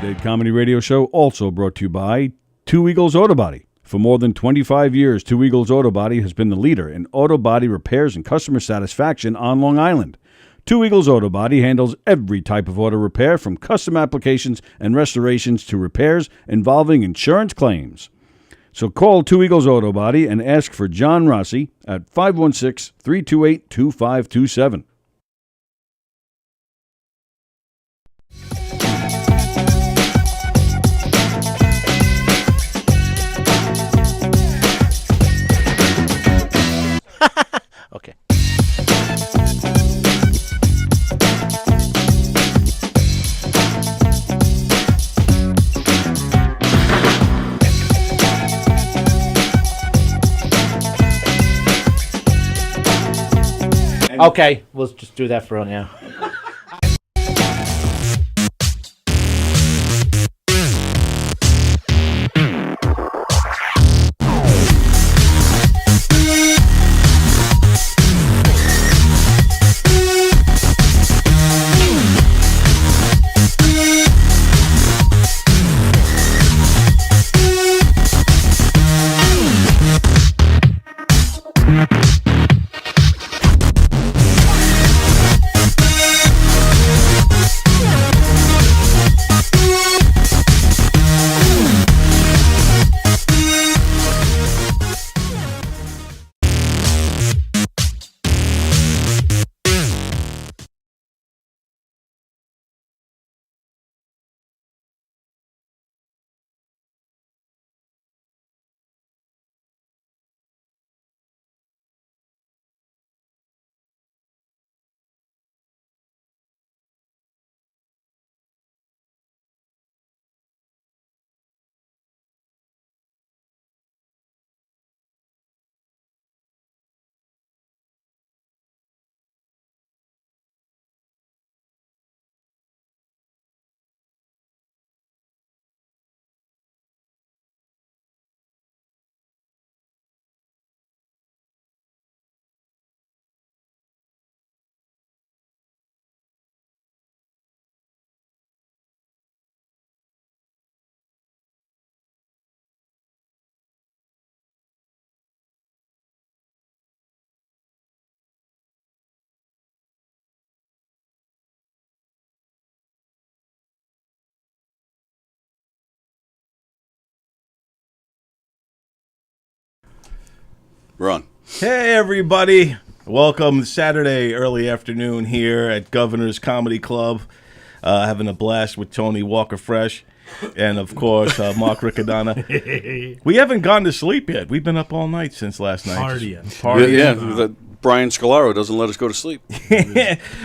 Dead Comedy Radio Show also brought to you by Two Eagles Auto Body. For more than 25 years, Two Eagles Auto Body has been the leader in auto body repairs and customer satisfaction on Long Island. Two Eagles Auto Body handles every type of auto repair, from custom applications and restorations to repairs involving insurance claims. So call Two Eagles Auto Body and ask for John Rossi at 516-328-2527. Okay. Okay, we'll just do that for now. Run. Hey, everybody. Welcome Saturday early afternoon here at Governor's Comedy Club. Having a blast with Tony Walker Fresh and, of course, Mark Riccadonna. We haven't gone to sleep yet. We've been up all night since last night. Partying. Yeah. Brian Scalaro doesn't let us go to sleep.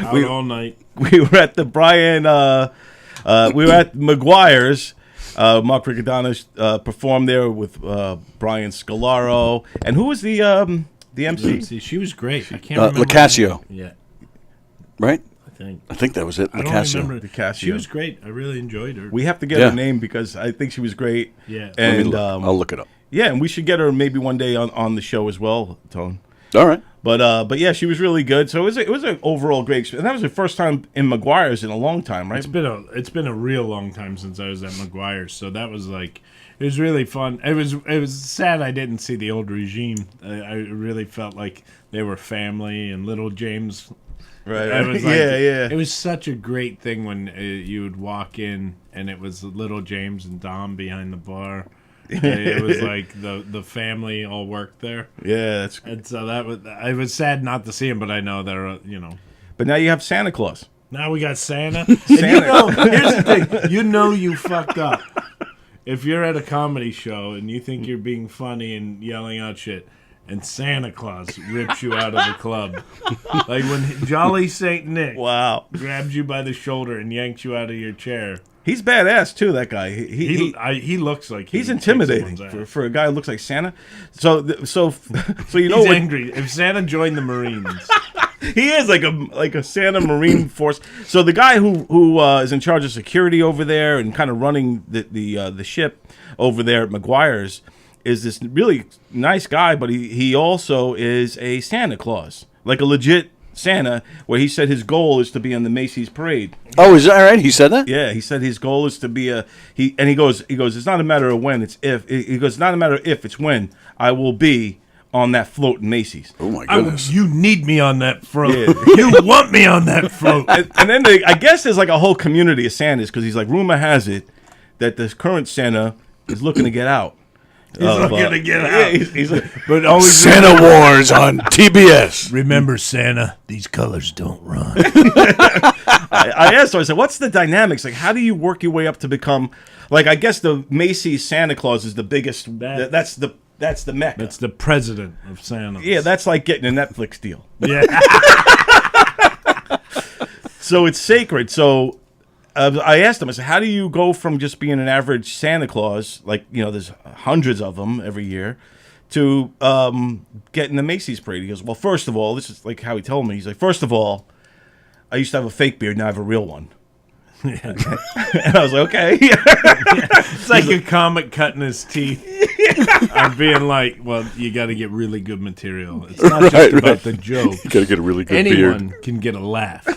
Out all night. We were at the Brian, we were at McGuire's. Mark Riccadonna performed there with Brian Scalaro. And who was the MC? She was great. I can't remember. Lacasio. Yeah. Right? I think that was it. I don't remember. Lacasio. She was great. I really enjoyed her. We have to get her name because I think she was great. Yeah. And I'll look it up. Yeah, and we should get her maybe one day on the show as well, Tone. All right. But yeah, she was really good. So it was an overall great experience. And that was the first time in McGuire's in a long time, right? It's been a real long time since I was at McGuire's. So that was like, it was really fun. It was sad I didn't see the old regime. I really felt like they were family and little James. Right. I was yeah. It was such a great thing when you would walk in and it was little James and Dom behind the bar. It was like the family all worked there. Yeah, and so it was sad not to see him, but I know they're But now you have Santa Claus. Now we got Santa. Santa. Here's the thing. You fucked up. If you're at a comedy show and you think you're being funny and yelling out shit, and Santa Claus rips you out of the club, like when Jolly Saint Nick grabs you by the shoulder and yanks you out of your chair. He's badass too. That guy. He looks like he's intimidating for a guy who looks like Santa. So you know he's angry. If Santa joined the Marines, he is like a Santa Marine force. So the guy who is in charge of security over there and kind of running the ship over there at McGuire's is this really nice guy, but he also is a Santa Claus, like a legit Santa, where he said his goal is to be on the Macy's parade. Oh, is that right? He said that? Yeah, he said his goal is to be he goes, it's not a matter of when, it's if. He goes, it's not a matter of if, it's when I will be on that float in Macy's. Oh my goodness! You need me on that float. Yeah. You want me on that float. And then I guess there's like a whole community of Santas, because he's like, rumor has it that the current Santa is looking to get out. He's looking to get out. Yeah, he's like, But always Santa Wars on TBS. remember, Santa, these colors don't run. I asked him, I said, what's the dynamics? Like, how do you work your way up to become, like, I guess the Macy's Santa Claus is the biggest, that's the mecca. That's the president of Santa. Yeah, that's like getting a Netflix deal. Yeah. So it's sacred. So I asked him, I said, how do you go from just being an average Santa Claus, like, there's hundreds of them every year, to getting the Macy's parade? He goes, well, first of all, this is like how he told me. He's like, first of all, I used to have a fake beard, now I have a real one. And I was like, okay. It's like a comic cutting his teeth. I'm being like, well, you got to get really good material. It's not just about the joke. You gotta get a really good Anyone beard. can get a laugh.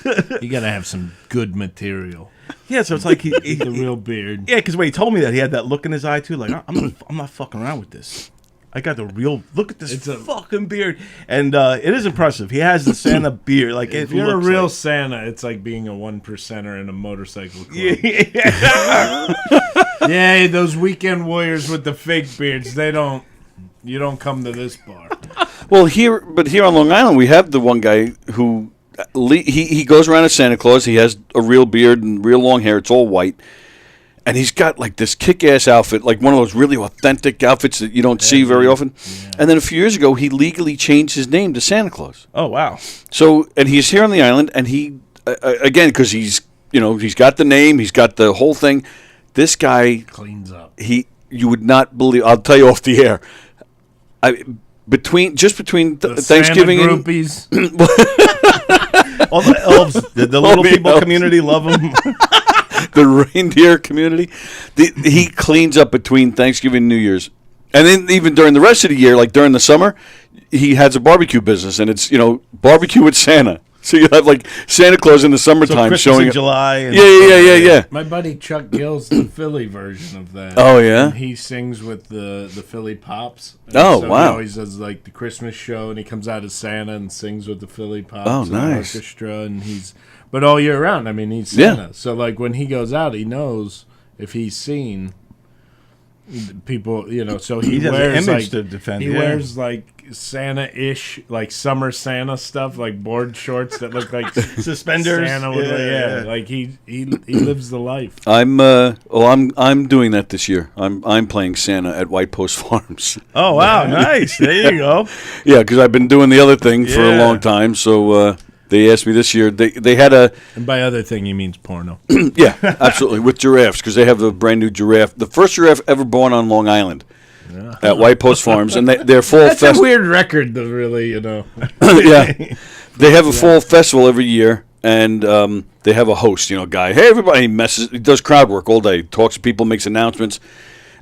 You got to have some good material. Yeah, so it's like The real beard. yeah, because when he told me that, he had that look in his eye too. Like, I'm not fucking around with this. I got the real look at this It's a- fucking beard, and it is impressive. He has the Santa beard. Like, If it you're a looks real like, Santa, it's like being a 1%er in a motorcycle club. yeah. Yeah, those weekend warriors with the fake beards, you don't come to this bar. Well, here on Long Island, we have the one guy who he goes around as Santa Claus. He has a real beard and real long hair. It's all white. And he's got like this kick-ass outfit, like one of those really authentic outfits that you don't see very often. Yeah. And then a few years ago, he legally changed his name to Santa Claus. Oh wow! So, and he's here on the island, and he again, because he's got the name, he's got the whole thing. This guy Cleans up. You would not believe. I'll tell you off the air. Between Thanksgiving Santa and groupies. All the elves, the little people elves. community love him. the reindeer community, he cleans up between Thanksgiving and New Year's. And then even during the rest of the year, like during the summer, he has a barbecue business, and it's, barbecue with Santa. So you have like Santa Claus in the summertime Christmas showing in up. July. And Yeah. My buddy Chuck Gill's the Philly version of that. Oh, yeah? And he sings with the Philly Pops. And Oh, so wow. He always does like the Christmas show, and he comes out as Santa and sings with the Philly Pops. Oh, and nice. the orchestra, and but all year round, I mean, he's Santa. Yeah. So like when he goes out, he knows if he's seen people, so he has wears an image like to defend. he wears like Santa-ish, like summer Santa stuff, like board shorts that look like suspenders. Santa with like he lives the life. I'm doing that this year. I'm playing Santa at White Post Farms. Oh wow, nice. There you go. Yeah, because I've been doing the other thing for a long time, so they asked me this year. They had a... And by other thing, he means porno. Yeah, absolutely, with giraffes, because they have a brand new giraffe. The first giraffe ever born on Long Island at White Post Farms. And their fall That's festival... a weird record, though, really, Yeah. They have a fall festival every year, and they have a host, guy. Hey, everybody, he does crowd work all day, talks to people, makes announcements.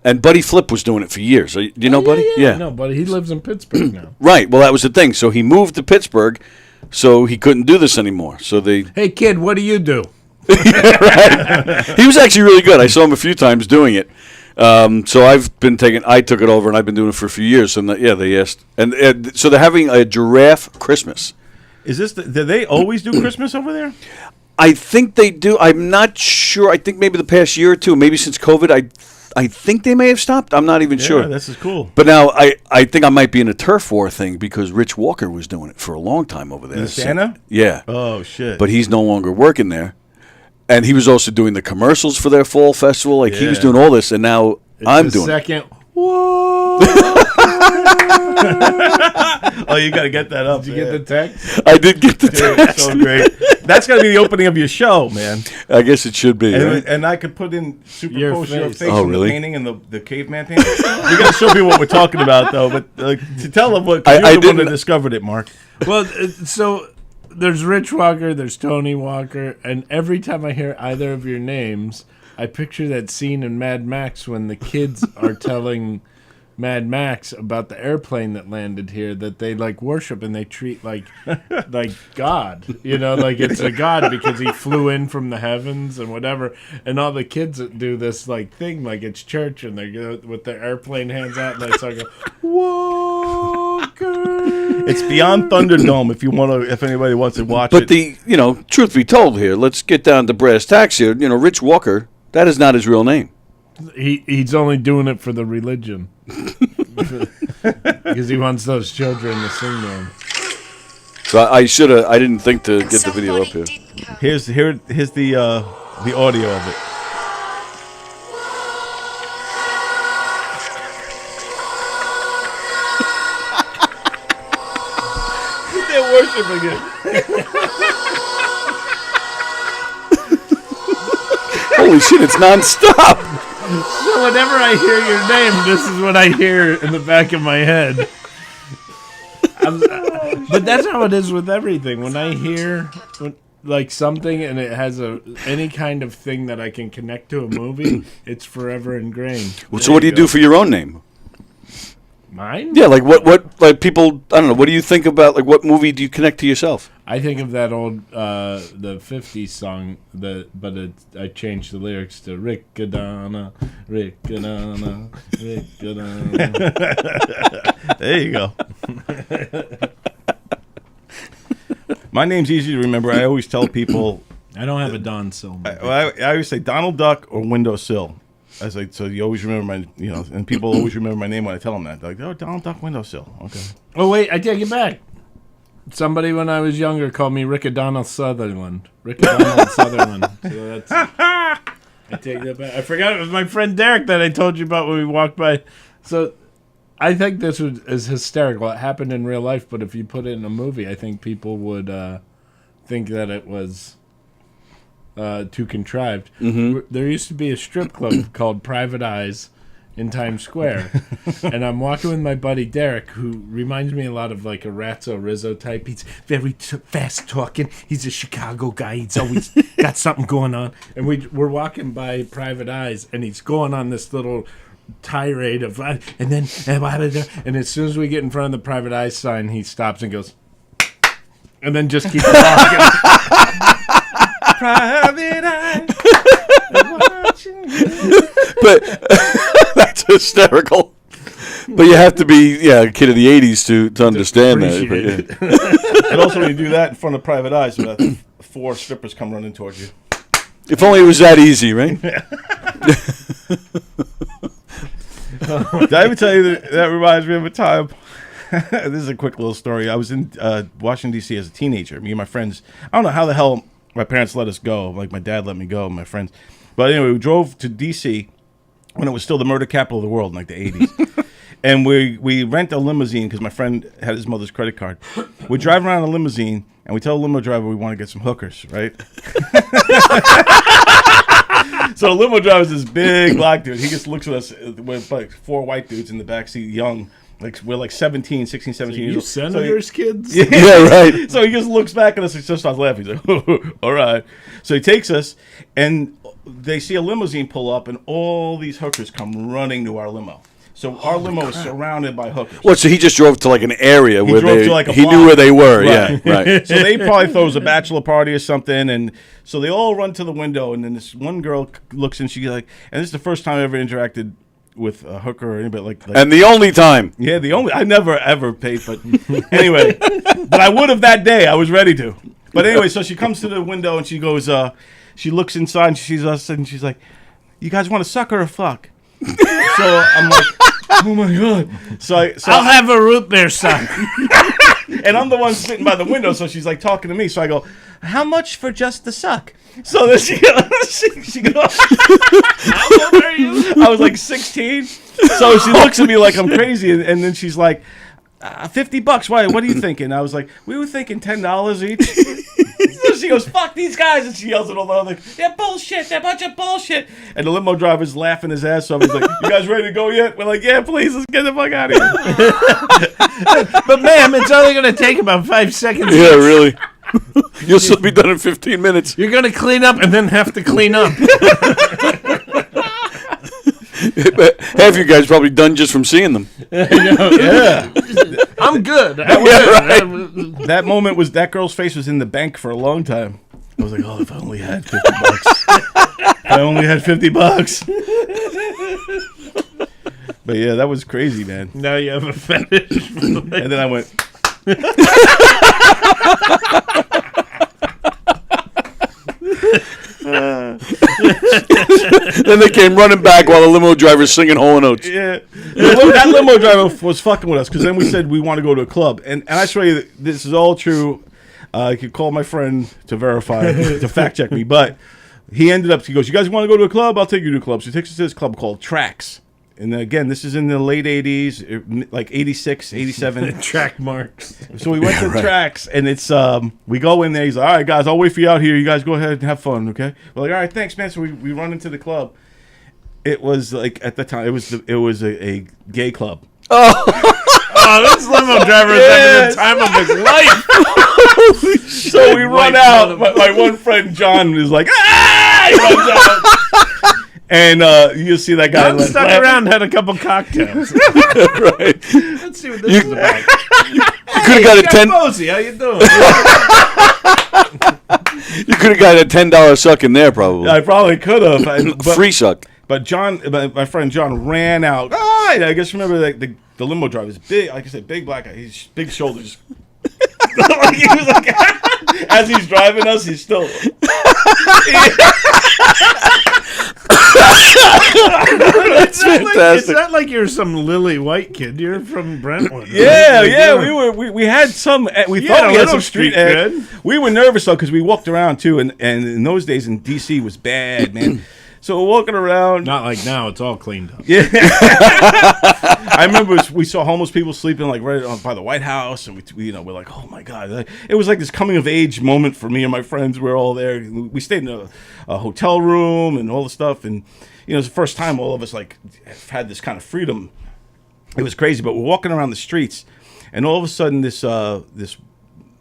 And Buddy Flip was doing it for years. Do you know Buddy? Yeah. No, Buddy, he lives in Pittsburgh now. Right, well, that was the thing. So he moved to Pittsburgh, so he couldn't do this anymore. So they... Hey, kid, what do you do? Right. He was actually really good. I saw him a few times doing it. So I took it over, and I've been doing it for a few years. And they asked, and so they're having a giraffe Christmas. Is this? Do they always do Christmas over there? I think they do. I'm not sure. I think maybe the past year or two, maybe since COVID, I think they may have stopped. I'm not even sure. This is cool. But now I think I might be in a turf war thing because Rich Walker was doing it for a long time over there. The Santa? Yeah. Oh shit. But he's no longer working there. And he was also doing the commercials for their fall festival. Like he was doing all this, and now I'm doing second. Whoa! Oh, you got to get that up. Did you get the text? I did get the text. So great. That's got to be the opening of your show, man. I guess it should be. Right? And I could put in superimpose your face Oh, in really? the painting and the caveman painting. We got to show people what we're talking about, though. But to tell them what, you're the one that discovered it, Mark. Well, so there's Rich Walker, there's Tony Walker, and every time I hear either of your names, I picture that scene in Mad Max when the kids are telling Mad Max about the airplane that landed here that they like worship and they treat like God, like it's a God because he flew in from the heavens and whatever. And all the kids that do this like thing like it's church and they go with their airplane hands out and they start go, Walker. It's beyond Thunderdome if anybody wants to watch But it. truth be told here, let's get down to brass tacks here. Rich Walker, that is not his real name. He's only doing it for the religion. Because he wants those children to sing to him. So I didn't think to get the video up here. Here's the audio of it. They're worshiping it. Holy shit, it's nonstop. So whenever I hear your name, this is what I hear in the back of my head. But that's how it is with everything. When I hear like something and it has any kind of thing that I can connect to a movie, it's forever ingrained. Well, so what do you do for your own name? Mine? Yeah, like what like people, I don't know, what do you think about, like what movie do you connect to yourself? I think of that old the 50s song I changed the lyrics to Rickadonna, Rickadonna, Rickadonna. There you go. My name's easy to remember. I always tell people I don't have a Don Sill. I always say Donald Duck or Window Sill. I was like, so you always remember and people always remember my name when I tell them that. They're like, oh, Donald Duck Window Sill. Okay. Oh, wait, I take it back. Somebody when I was younger called me Rickadonna Sutherland. Rickadonna Sutherland. So that's... I take that back. I forgot it was my friend Derek that I told you about when we walked by. So I think this is hysterical. It happened in real life, but if you put it in a movie, I think people would think that it was... too contrived. Mm-hmm. There used to be a strip club called Private Eyes in Times Square, and I'm walking with my buddy Derek, who reminds me a lot of like a Ratso Rizzo type. He's very fast talking. He's a Chicago guy. He's always got something going on. And we're walking by Private Eyes, and he's going on this little tirade of, and as soon as we get in front of the Private Eyes sign, he stops and goes, and then just keeps walking. Private eye. But that's hysterical. But you have to be a kid of the 80s to understand that. But, And also when you do that in front of Private Eyes, 4 strippers come running towards you. If only it was that easy, right? Did I ever tell you that reminds me of a time? This is a quick little story. I was in Washington, D.C. as a teenager. Me and my friends, I don't know how the hell my parents let us go. Like, my dad let me go, and my friends. But anyway, we drove to D.C. when it was still the murder capital of the world in, like, the 80s. And we rent a limousine because my friend had his mother's credit card. We drive around in a limousine, and we tell the limo driver we want to get some hookers, right? So the limo driver is this big black dude. He just looks at us with, like, 4 white dudes in the backseat, young. Like, we're like 16, 17 years old. Senators' kids? Yeah, right. So he just looks back at us and just starts laughing. He's like, all right. So he takes us, and they see a limousine pull up, and all these hookers come running to our limo. So our limo is surrounded by hookers. What, so he just drove to, like, an area where drove to, like, a he block. knew where they were. Right. Yeah, right. So they probably throws a bachelor party or something, and so they all run to the window, and then this one girl looks and she's like, and this is the first time I ever interacted with a hooker or anybody like and the only time. Yeah, I never ever paid, but anyway, but I would have that day. I was ready to. But anyway, so she comes to the window and she goes, she looks inside and she sees us and she's like, "You guys want to suck or fuck?" So I'm like, "Oh my god!" So I'll have a root beer suck. And I'm the one sitting by the window, so she's like talking to me. So I go, "How much for just the suck?" So then she goes, "How old are you?" I was like 16. So she looks at me like I'm crazy, and then she's like, $50. Why? What are you thinking? I was like, we were thinking $10 each. So she goes, "Fuck these guys," and she yells at all the other, "They're bullshit. They're a bunch of bullshit." And the limo driver's laughing his ass off. He's like, "You guys ready to go yet?" We're like, "Yeah, please, let's get the fuck out of here." But ma'am, it's only going to take about 5 seconds. Yeah, really. You'll still be done in 15 minutes. You're going to clean up and then have to clean up. Half you guys probably done just from seeing them. Yeah. I'm good. That moment was that girl's face was in the bank for a long time. I was like, oh, if I only had $50. If I only had $50. But yeah, that was crazy, man. Now you have a fetish. And then I went. Then they came running back while the limo driver's singing Hall & Oates. Yeah, that limo driver was fucking with us because then we said we want to go to a club, and I swear you, this is all true. I could call my friend to verify, to fact check me, but he ended up. He goes, "You guys want to go to a club? I'll take you to a club." So he takes us to this club called Trax, and again, this is in the late '80s, like '86, '87. Track marks. So we went to Trax, and it's we go in there. He's like, "All right, guys, I'll wait for you out here. You guys go ahead and have fun, okay?" We're like, "All right, thanks, man." So we run into the club. It was like at the time, it was a gay club. Oh, this limo driver is having the time of his life. So we run out. My one friend John is like, "Ah!" He runs out. And you see that guy. John stuck around and had a couple cocktails. Right. Let's see what this is about. You could have got a $10. Posey, how you doing? You could have got a $10 suck in there, probably. I probably could have. Free suck. But John, my friend John, ran out. I guess remember the limo driver is big. Like I said, big black guy. He's big shoulders. Like, he was like, as he's driving us, he's still. That's fantastic. It's not like you're some lily white kid. You're from Brentwood. Yeah, right? yeah. We had some. We thought we had some street cred. We were nervous though because we walked around too, and in those days in DC was bad, man. So we're walking around. Not like now. It's all cleaned up. Yeah. I remember we saw homeless people sleeping like right by the White House, and we're like, oh my god! It was like this coming of age moment for me and my friends. We were all there. We stayed in a hotel room and all the stuff, and it was the first time all of us like had this kind of freedom. It was crazy, but we're walking around the streets, and all of a sudden this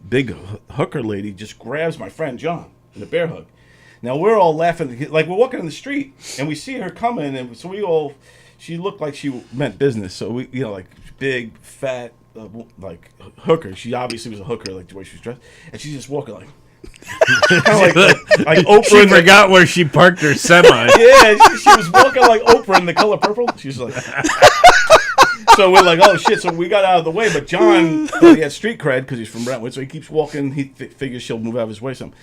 big hooker lady just grabs my friend John in a bear hug. Now we're all laughing, like we're walking in the street, and we see her coming, and so she looked like she meant business. So we, like big, fat, like hooker. She obviously was a hooker, like the way she was dressed, and she's just walking like Oprah. She forgot where she parked her semi. Yeah, she was walking like Oprah in The Color Purple. She was like. So we're like, oh shit! So we got out of the way, but John, he had street cred because he's from Brentwood, so he keeps walking. He figures she'll move out of his way. Something.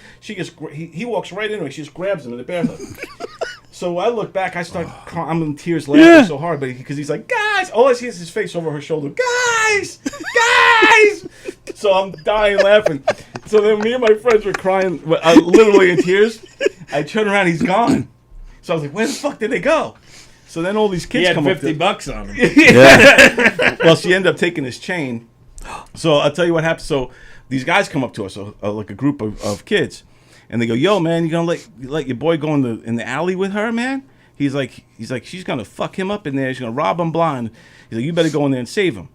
He walks right into her. She just grabs him in the bear hug. So I look back. I'm in tears, laughing so hard, but because he's like, guys, all I see is his face over her shoulder. Guys. So I'm dying laughing. So then me and my friends were crying, literally in tears. I turn around, he's gone. So I was like, where the fuck did they go? So then all these kids come up. He had $50 on him. Yeah. Well, she ended up taking his chain. So I'll tell you what happened. So these guys come up to us, like a group of kids, and they go, "Yo, man, you gonna let your boy go in the alley with her, man?" He's like, she's gonna fuck him up in there. She's gonna rob him blind. He's like, you better go in there and save him.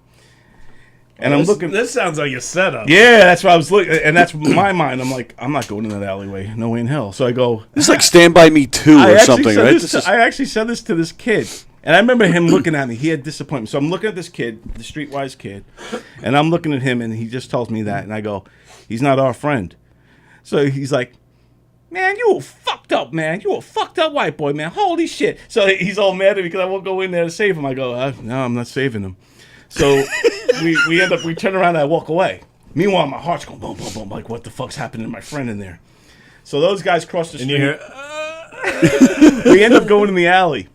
And I'm looking. This sounds like a setup. Yeah, that's what I was looking, and that's my mind. I'm like, I'm not going in that alleyway. No way in hell. So I go. It's like Stand By Me 2 or something, right? I actually said this to this kid, and I remember him looking at me. He had disappointment. So I'm looking at this kid, the streetwise kid, and I'm looking at him, and he just tells me that, and I go, he's not our friend. So he's like, man, you a fucked up, man. You a fucked up white boy, man. Holy shit. So he's all mad at me because I won't go in there to save him. I go, no, I'm not saving him. So we turn around and I walk away. Meanwhile, my heart's going boom, boom, boom. Like, what the fuck's happening to my friend in there? So those guys cross the street. And you hear, We end up going in the alley.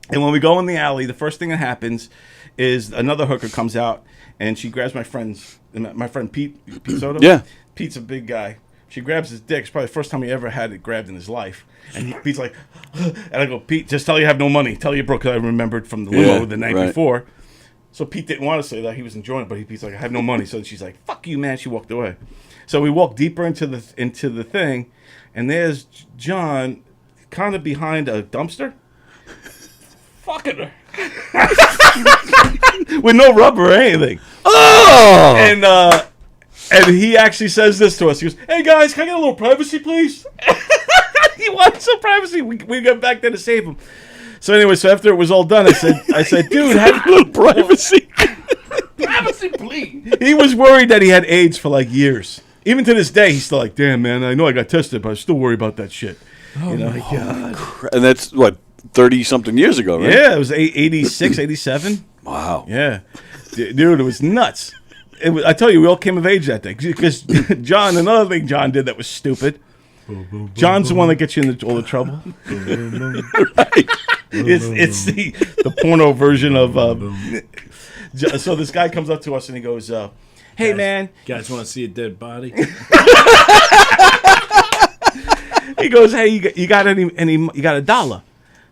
And when we go in the alley, the first thing that happens is another hooker comes out and she grabs my friend Pete Soto. Yeah. Pete's a big guy. She grabs his dick. It's probably the first time he ever had it grabbed in his life. And Pete's like, and I go, Pete, just tell you have no money. Tell you broke. 'Cause I remembered from the limo the night before. So Pete didn't want to say that. He was enjoying it, but Pete's like, I have no money. So she's like, fuck you, man. She walked away. So we walk deeper into the thing, and there's John kind of behind a dumpster. Fucking her. With no rubber or anything. Oh! And he actually says this to us. He goes, hey, guys, can I get a little privacy, please? He wants some privacy. We get back there to save him. So anyway, so after it was all done, I said, dude, have a little privacy. Privacy, please. He was worried that he had AIDS for like years. Even to this day, he's still like, damn, man, I know I got tested, but I still worry about that shit. Oh, my God. And that's, what, 30-something years ago, right? Yeah, it was 86, 87. Wow. Yeah. Dude, it was nuts. I tell you, we all came of age that day. Because John, another thing John did that was stupid. John's the one that gets you into all the trouble. Right. It's the porno version of... so this guy comes up to us and he goes, hey, Guys, man. You guys want to see a dead body? He goes, hey, you got you got $1.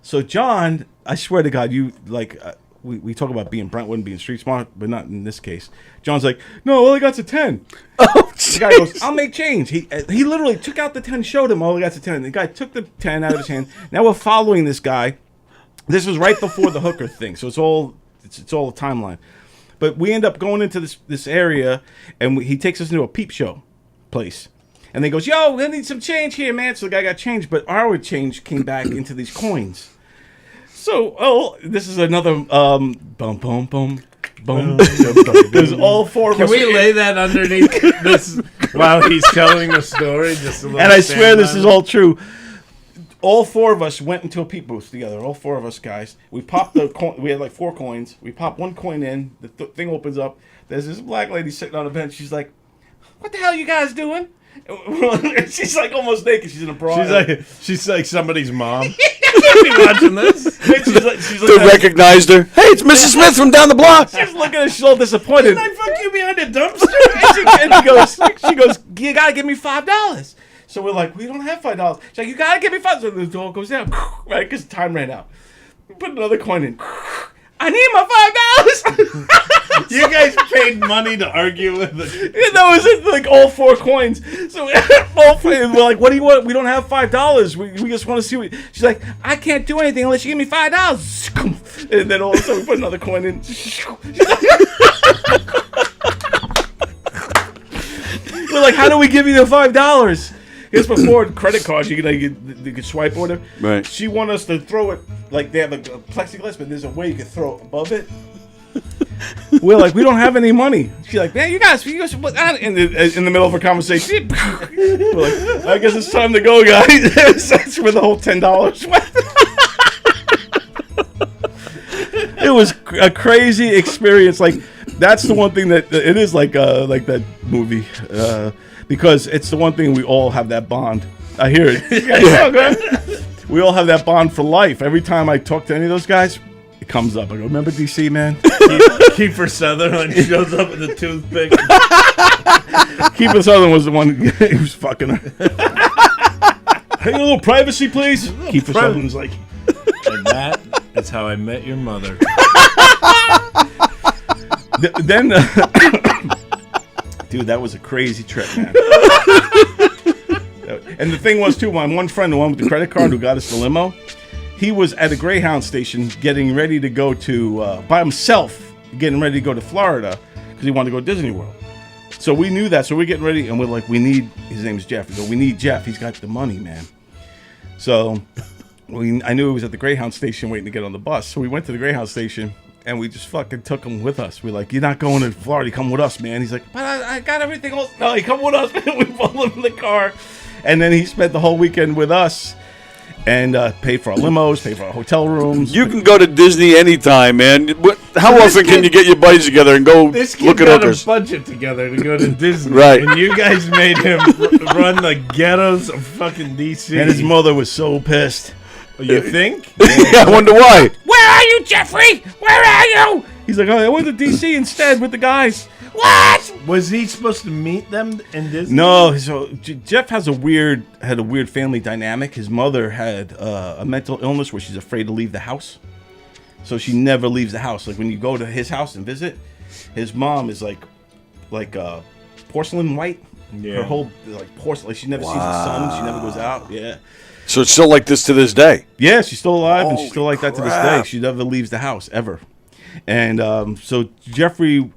So John, I swear to God, you like... We talk about being Brentwood and being street smart, but not in this case. John's like, no, all I got's a 10. Oh, the guy goes, I'll make change. He literally took out the 10, showed him, all I got's a 10. The guy took the 10 out of his hand. Now we're following this guy. This was right before the hooker thing, so it's all a timeline. But we end up going into this area, and he takes us into a peep show place. And they goes, yo, we need some change here, man. So the guy got change, but our change came back into these coins. So, this is another bum, bum, bum, bum. Because all four of Can us... we lay that underneath this while he's telling the story? Just a little And I swear this stand is on it? all true. All four of us went into a peep booth together. All four of us guys. We popped the coin. We had like 4 coins. We pop one coin in. The thing opens up. There's this black lady sitting on a bench. She's like, what the hell you guys doing? She's like almost naked. She's in a bra. She's like somebody's mom. Be watching this. she's They recognized her. Hey, it's Mrs. Smith from down the block. She's looking at us. She's all disappointed. Didn't I fuck you behind a dumpster? and she goes, you gotta give me $5. So we're like, we don't have $5. She's like, you gotta give me $5. So the door goes down, right? Because time ran out. We put another coin in. I need my $5. You guys paid money to argue with it. That was like all 4 coins. So we're like, what do you want? We don't have $5. We just want to see what... She's like, I can't do anything unless you give me $5. And then all of a sudden we put another coin in. We're like, how do we give you the $5? Because before credit cards, you could swipe or whatever. Right. She wanted us to throw it, like they have a plexiglass, but there's a way you can throw it above it. We're like, we don't have any money. She's like, man, you guys what? In the middle of a conversation, we're like, I guess it's time to go, guys. That's where the whole $10 went. It was a crazy experience. Like, that's the one thing that it is like that movie. Because it's the one thing we all have that bond. I hear it. We all have that bond for life. Every time I talk to any of those guys, it comes up. I go, remember DC, man? Kiefer Sutherland shows up with a toothpick. Kiefer Sutherland was the one who was fucking her. Hey, a little privacy, please. Kiefer Sutherland's like... And that is how I met your mother. Then... Dude, that was a crazy trip, man. And the thing was, too, my one friend, the one with the credit card who got us the limo, he was at a Greyhound station getting ready to go to, by himself, getting ready to go to Florida because he wanted to go to Disney World. So we knew that. So we're getting ready, and we're like, his name's Jeff. We go, we need Jeff. He's got the money, man. So I knew he was at the Greyhound station waiting to get on the bus. So we went to the Greyhound station. And we just fucking took him with us. We're like, you're not going to Florida. Come with us, man. He's like, but I got everything else. No, you come with us, man. We followed him in the car. And then he spent the whole weekend with us and paid for our limos, paid for our hotel rooms. You can go to Disney anytime, man. How often can you get your buddies together and go This kid look at got hookers? a budget together to go to Disney. Right. And you guys made him run the ghettos of fucking D.C. And his mother was so pissed. You think? I wonder why. Where are you, Jeffrey? Where are you? He's like, oh, I went to D.C. instead with the guys. What? Was he supposed to meet them in Disney? No, so Jeff had a weird family dynamic. His mother had a mental illness where she's afraid to leave the house. So she never leaves the house. Like when you go to his house and visit, his mom is like porcelain white. Yeah. Her whole like porcelain. Like, she never sees the sun. She never goes out. Yeah. So it's still like this to this day. Yeah, she's still alive and she's Holy still like that to this crap. day. She never leaves the house ever. And so Jeffrey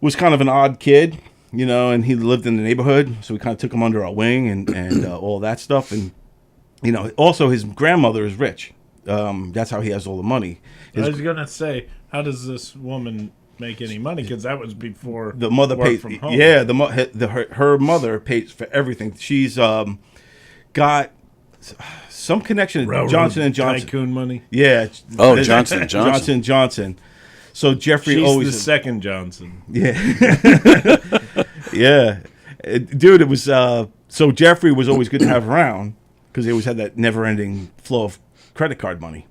was kind of an odd kid, you know, and he lived in the neighborhood. So we kind of took him under our wing and all that stuff. And, you know, also his grandmother is rich. That's how he has all the money. I was gonna say, how does this woman make any money? Because that was before The mother work paid. from home. Yeah, her mother pays for everything. She's got some connection to Railroad Johnson and Johnson. tycoon money. Yeah. Oh, Johnson & Johnson. Johnson & Johnson. So Jeffrey She's always the second Johnson. Yeah. Yeah. Dude, it was so Jeffrey was always good to have around because he always had that never-ending flow of credit card money.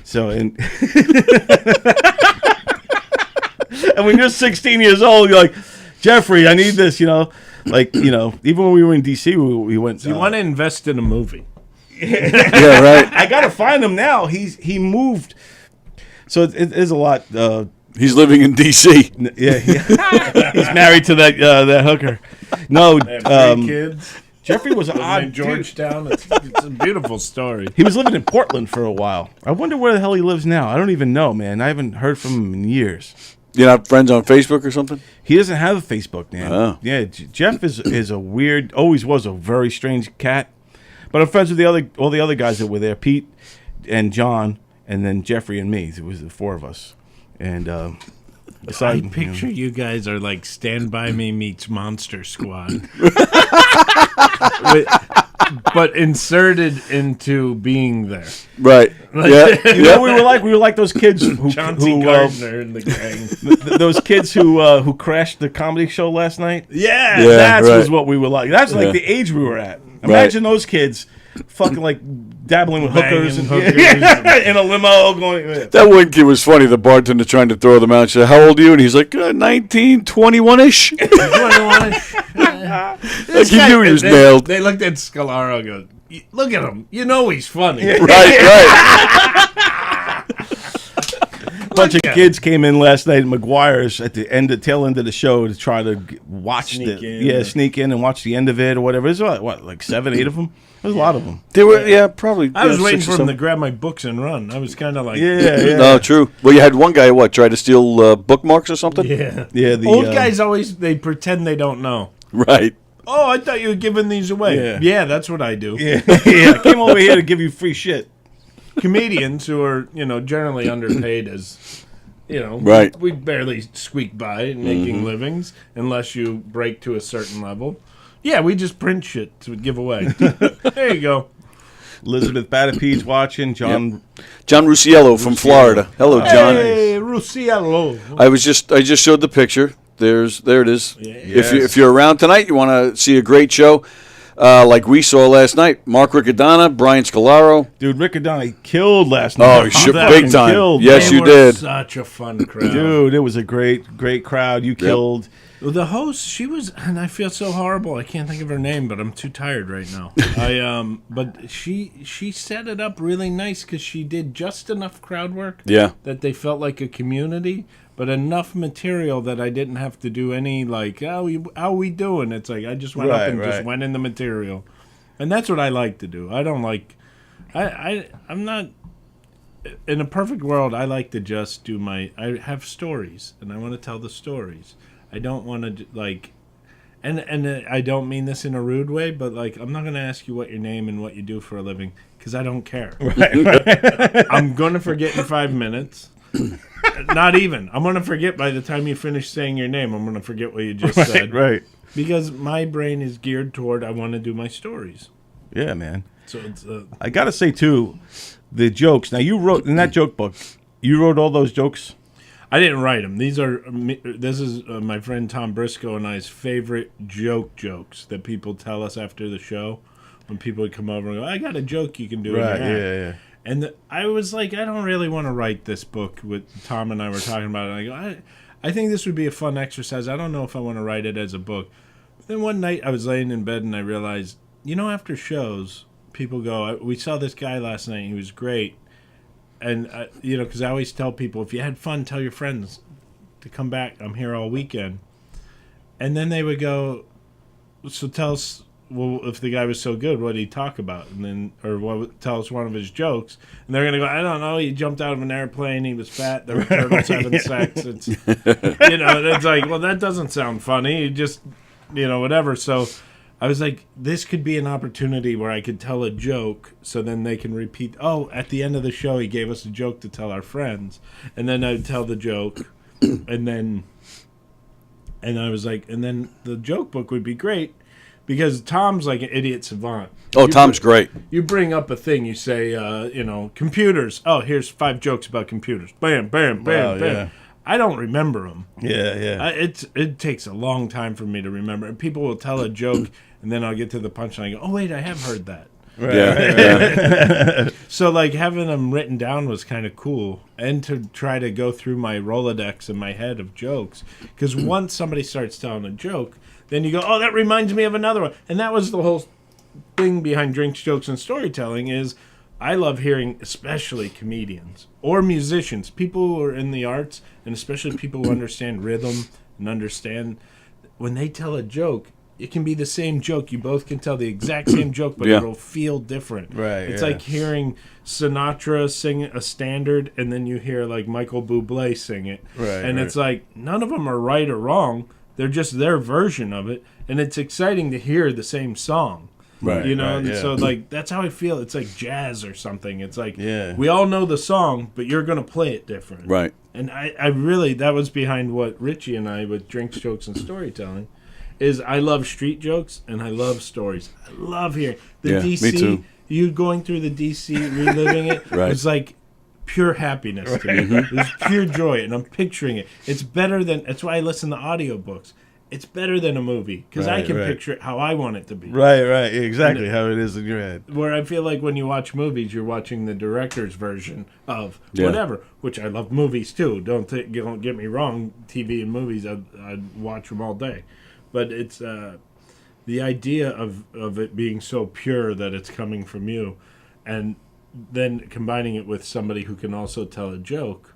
So and and when you're 16 years old, you're like, Jeffrey, I need this, Like, even when we were in DC, we went You want to invest in a movie. Yeah, right. I got to find him now. He moved. So it is a lot He's living in D.C. yeah, he's married to that hooker. No, They have 3 kids. Jeffrey was Living odd in dude. Georgetown. It's a beautiful story. He was living in Portland for a while. I wonder where the hell he lives now. I don't even know, man. I haven't heard from him in years. You're not friends on Facebook or something? He doesn't have a Facebook, man. Oh. Yeah, Jeff is a weird, always was a very strange cat. But I'm friends with all the other guys that were there, Pete and John, and then Jeffrey and me. It was the 4 of us. And I picture you guys are like Stand By Me meets Monster Squad. But inserted into being there. Right. Yeah. You know what we were like? We were like those kids who Chauncey Gardner in the gang. those kids who crashed the comedy show last night. Yeah. Yeah. That right. was what we were like. That's like Yeah. the age we were at. Imagine those kids fucking like dabbling with hookers, Banging and hookers. in a limo going. That one kid was funny. The bartender trying to throw them out. She said, "How old are you?" And he's like, 19, 21-ish. Like he knew he was nailed. They looked at Scalaro and go, look at him. You know he's funny. Right. Bunch of kids came in last night at McGuire's at the tail end of the show to try to watch sneak in and watch the end of it or whatever. There's what, like 7, 8 of them? There's a lot of them. They were, probably. I was waiting 6 for or him to something. grab my books and run. I was kind of like, Yeah. No, true. Well, you had one guy, try to steal bookmarks or something? yeah. Yeah, the Old guys always, they pretend they don't know. Right. Oh, I thought you were giving these away. Yeah, that's what I do. Yeah, I came over here to give you free shit. Comedians who are, generally underpaid as, Right. we barely squeak by making livings unless you break to a certain level. Yeah, we just print shit to give away. There you go. Elizabeth Batapede's watching. John. John Rusiello from Florida. Hello, John. Hey, Rusiello. I just showed the picture. There it is. Yes. If you're around tonight, you want to see a great show, like we saw last night. Mark Riccadonna, Brian Scalaro. Dude, Rick O'Donnell killed last night. Oh, he shook that big time. killed, Yes, They you were did. Such a fun crowd. Dude, it was a great crowd. You killed. Well, the host, she was, and I feel so horrible. I can't think of her name, but I'm too tired right now. But she set it up really nice because she did just enough crowd work Yeah. that they felt like a community, but enough material that I didn't have to do any like, how we doing? It's like I just went up and just went in the material, and that's what I like to do. I don't like, I'm not. In a perfect world, I like to just do I have stories, and I want to tell the stories. I don't want to, like, and I don't mean this in a rude way, but, like, I'm not going to ask you what your name and what you do for a living, because I don't care. Right. I'm going to forget in 5 minutes. Not even. I'm going to forget by the time you finish saying your name. I'm going to forget what you just said. Right. Because my brain is geared toward I want to do my stories. Yeah, man. So it's I got to say, too, the jokes. Now, you wrote, in that joke book, you wrote all those jokes? I didn't write them. This is my friend Tom Briscoe and I's favorite jokes that people tell us after the show. When people would come over and go, I got a joke you can do. Right, in your act." yeah. And I was like, I don't really want to write this book. With Tom and I were talking about it. And I go, I think this would be a fun exercise. I don't know if I want to write it as a book. But then one night I was laying in bed and I realized, after shows, people go, we saw this guy last night. He was great. And, because I always tell people, if you had fun, tell your friends to come back. I'm here all weekend. And then they would go, so tell us, well, if the guy was so good, what did he talk about? And then, tell us one of his jokes. And they're going to go, I don't know, he jumped out of an airplane, he was fat, there were turtles having sex. It's, it's like, well, that doesn't sound funny. You just, whatever. So I was like, this could be an opportunity where I could tell a joke, so then they can repeat. Oh, at the end of the show, he gave us a joke to tell our friends, and then I'd tell the joke, and I was like, and then the joke book would be great, because Tom's like an idiot savant. Oh, Tom's great. You bring up a thing, you say, computers. Oh, here's 5 jokes about computers. Bam, bam, bam, Wow, bam. yeah. I don't remember them. Yeah. It takes a long time for me to remember. And people will tell a joke, and then I'll get to the punchline and go, oh, wait, I have heard that. Right. Yeah. So, like, having them written down was kind of cool. And to try to go through my Rolodex in my head of jokes. Because once somebody starts telling a joke, then you go, oh, that reminds me of another one. And that was the whole thing behind Drinks, Jokes, and Storytelling is I love hearing, especially comedians or musicians, people who are in the arts, and especially people who understand rhythm and understand when they tell a joke, it can be the same joke. You both can tell the exact same joke, but it'll feel different. Right. It's like hearing Sinatra sing a standard, and then you hear like Michael Bublé sing it. Right. And it's like none of them are right or wrong. They're just their version of it, and it's exciting to hear the same song. Right. You know, right, yeah. so like that's how I feel. It's like jazz or something. It's like we all know the song, but you're gonna play it different. Right. And I really, that was behind what Richie and I with Drinks, Jokes, and Storytelling, is I love street jokes and I love stories. I love hearing the DC. Me too. You going through the DC, reliving it. Right. It's like pure happiness to me. It's pure joy, and I'm picturing it. It's better than. That's why I listen to audiobooks. It's better than a movie because I can picture it how I want it to be. Right. Exactly how it is in your head. Where I feel like when you watch movies, you're watching the director's version of whatever, which I love movies too. Don't get me wrong. TV and movies, I'd watch them all day. But it's the idea of it being so pure that it's coming from you, and then combining it with somebody who can also tell a joke.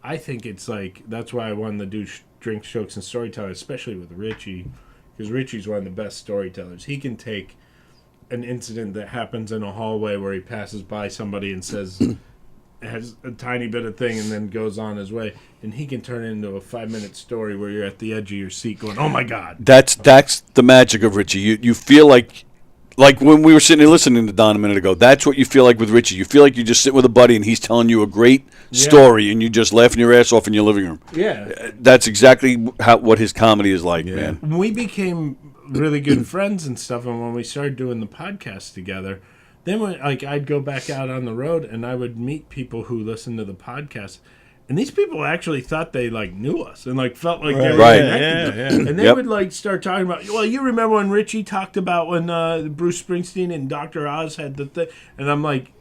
I think it's like, that's why I wanted to do Drinks, Jokes, and Storytelling, especially with Richie, because Richie's one of the best storytellers. He can take an incident that happens in a hallway where he passes by somebody and says, has a tiny bit of thing and then goes on his way, and he can turn it into a 5-minute story where you're at the edge of your seat going, oh my God. That's the magic of Richie. You feel like when we were sitting here listening to Don a minute ago, that's what you feel like with Richie. You feel like you just sit with a buddy and he's telling you a great story and you just laughing your ass off in your living room. Yeah. That's exactly what his comedy is like, man. We became really good friends and stuff, and when we started doing the podcast together, then I'd go back out on the road and I would meet people who listened to the podcast. And these people actually thought they knew us and felt like they were connected. And they would start talking about, well, you remember when Richie talked about when Bruce Springsteen and Dr. Oz had the thing? And I'm like,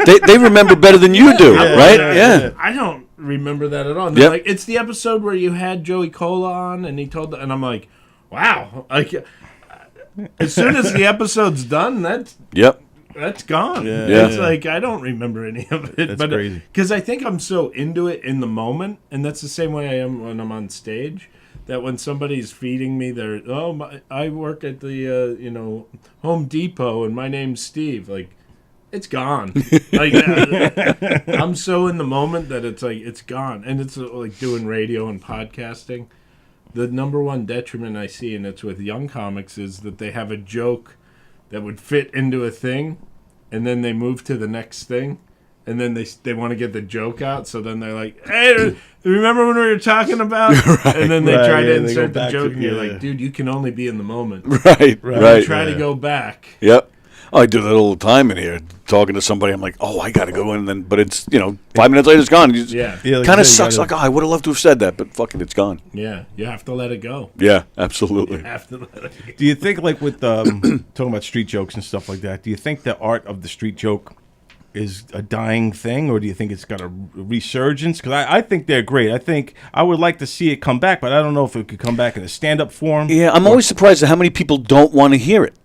they remember better than you do, right? Yeah. I don't remember that at all. And Yep. they're like, it's the episode where you had Joey Cola on and he told, and I'm like, wow. As soon as the episode's done, that's gone. Yeah. It's like, I don't remember any of it. That's crazy. Because I think I'm so into it in the moment, and that's the same way I am when I'm on stage, that when somebody's feeding me I work at the, Home Depot, and my name's Steve. It's gone. I'm so in the moment that it's gone. And it's like doing radio and podcasting. The number one detriment I see, and it's with young comics, is that they have a joke that would fit into a thing, and then they move to the next thing, and then they want to get the joke out, so then they're like, hey, remember when we were talking about? And then they try to insert the joke, and you're like, dude, you can only be in the moment. Right. Try to go back. Yep. Oh, I do that all the time in here, talking to somebody. I'm like, oh, I got to go in, but it's 5 minutes later, it's gone. Kind of sucks. Like, I would have loved to have said that, but fucking, it's gone. Yeah, you have to let it go. Yeah, absolutely. You have to let it go. Do you think, with talking about street jokes and stuff like that, do you think the art of the street joke is a dying thing, or do you think it's got a resurgence? Because I think they're great. I think I would like to see it come back, but I don't know if it could come back in a stand-up form. Yeah, I'm always surprised at how many people don't want to hear it.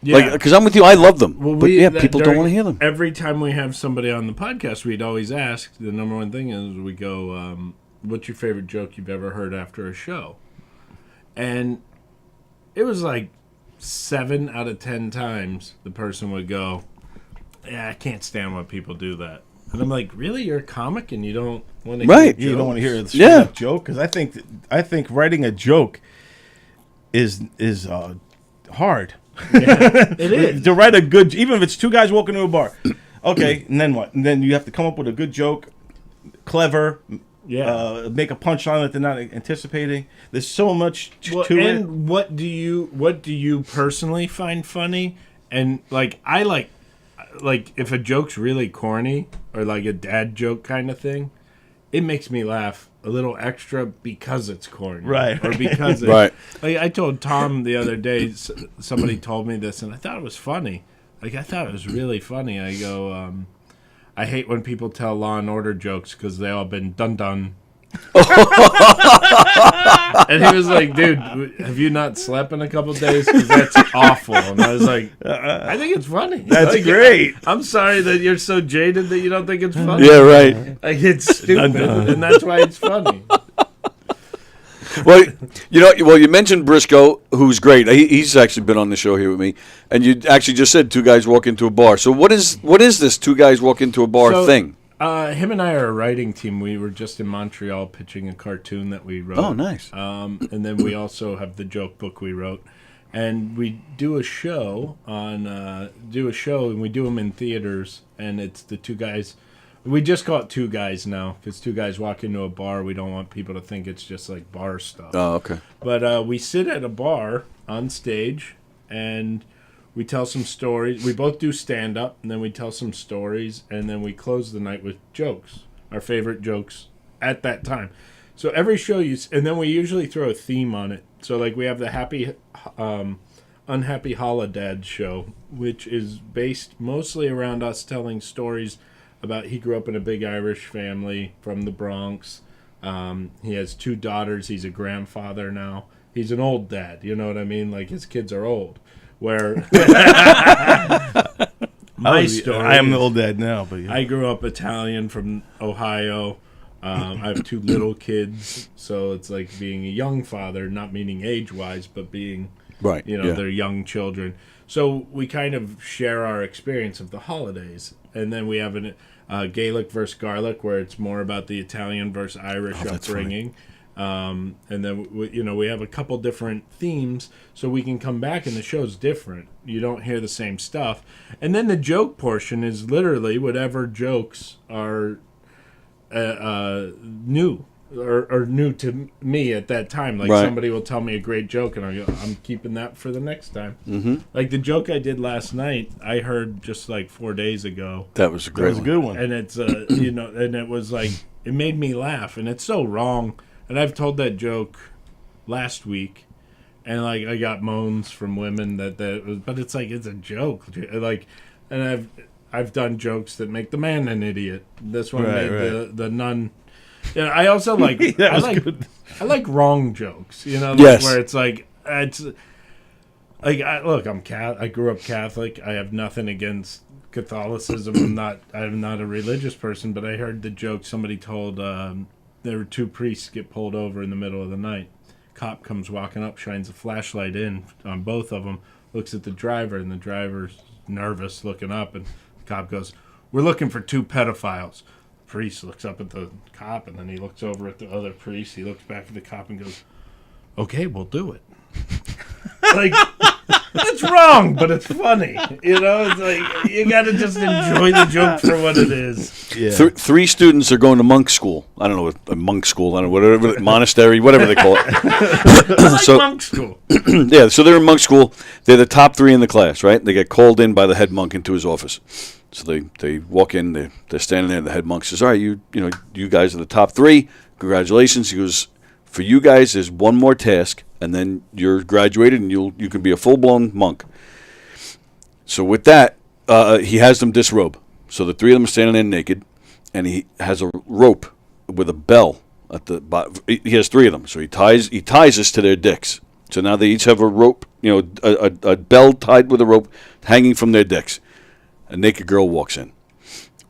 Yeah. Because I'm with you, I love them. But people don't want to hear them. Every time we have somebody on the podcast, we'd always ask, the number one thing is we go, what's your favorite joke you've ever heard after a show? And it was 7 out of 10 times the person would go, yeah, I can't stand when people do that. And I'm like, really? You're a comic and you don't want to hear You don't want to hear a straight-up joke? Because I think writing a joke is hard. Yeah, it is. To write a good, even if it's two guys walking to a bar. Okay, and then what? And then you have to come up with a good joke, clever, make a punchline that they're not anticipating. There's so much to it. And what do you personally find funny? And like I like if a joke's really corny or like a dad joke kind of thing, it makes me laugh a little extra because it's corny, right? Or because it's, right. Like I told Tom the other day, somebody told me this, and I thought it was funny. Like I thought it was really funny. I go, I hate when people tell Law and Order jokes because they all been done. And he was like, dude, have you not slept in a couple of days? Because that's awful. And I was like, I think it's funny. That's like, great. I'm sorry that you're so jaded that you don't think it's funny. Yeah, right. Like, it's stupid, and that's why it's funny. Well, you mentioned Briscoe, who's great. He's actually been on the show here with me, and you actually just said two guys walk into a bar. So what is this two guys walk into a bar thing? Him and I are a writing team. We were just in Montreal pitching a cartoon that we wrote. Oh, nice. And then we also have the joke book we wrote, and we do a show and we do them in theaters, and it's the two guys. We just call it two guys now because two guys walk into a bar. We don't want people to think it's just like bar stuff. Oh, okay. But we sit at a bar on stage and we tell some stories. We both do stand-up, and then we tell some stories, and then we close the night with jokes, our favorite jokes at that time. So every show and then we usually throw a theme on it. So like we have the Unhappy Holodad show, which is based mostly around us telling stories about he grew up in a big Irish family from the Bronx. He has two daughters. He's a grandfather now. He's an old dad. You know what I mean? Like his kids are old. Where my story, I am the old dad now, but yeah. I grew up Italian from Ohio. I have two little kids, so it's like being a young father, not meaning age-wise, but being right. They're young children. So we kind of share our experience of the holidays, and then we have a Gaelic versus Garlic, where it's more about the Italian versus Irish upbringing. And then we have a couple different themes, so we can come back and the show's different. You don't hear the same stuff. And then the joke portion is literally whatever jokes are new or new to me at that time. Like somebody will tell me a great joke, and I go, I'm keeping that for the next time. Mm-hmm. Like the joke I did last night, I heard just like 4 days ago. That was a good one. And it's and it was like it made me laugh, and it's so wrong. And I've told that joke last week, and like I got moans from women that was, but it's like it's a joke. Like, and I've done jokes that make the man an idiot. This one made the nun. Yeah, I also like I like wrong jokes. Yes. Where it's like I'm I grew up Catholic. I have nothing against Catholicism. I'm not a religious person, but I heard the joke somebody told. There were two priests get pulled over in the middle of the night. Cop comes walking up, shines a flashlight in on both of them, looks at the driver, and the driver's nervous looking up, and the cop goes, "We're looking for two pedophiles." The priest looks up at the cop, and then he looks over at the other priest. He looks back at the cop and goes, "Okay, we'll do it." Like, it's wrong, but it's funny. It's like you got to just enjoy the joke for what it is. Yeah. Three students are going to monk school. I don't know, a monk school. I don't know, whatever, monastery, whatever they call it. Monk school. Yeah, so they're in monk school. They're the top three in the class, right? They get called in by the head monk into his office. So they walk in. They're standing there. And the head monk says, "All right, you guys are the top three. Congratulations." He goes, "For you guys, there's one more task, and then you're graduated, and you can be a full-blown monk." So with that, he has them disrobe. So the three of them are standing there naked, and he has a rope with a bell at the bottom. He has three of them, so he ties us to their dicks. So now they each have a rope, a bell tied with a rope hanging from their dicks. A naked girl walks in,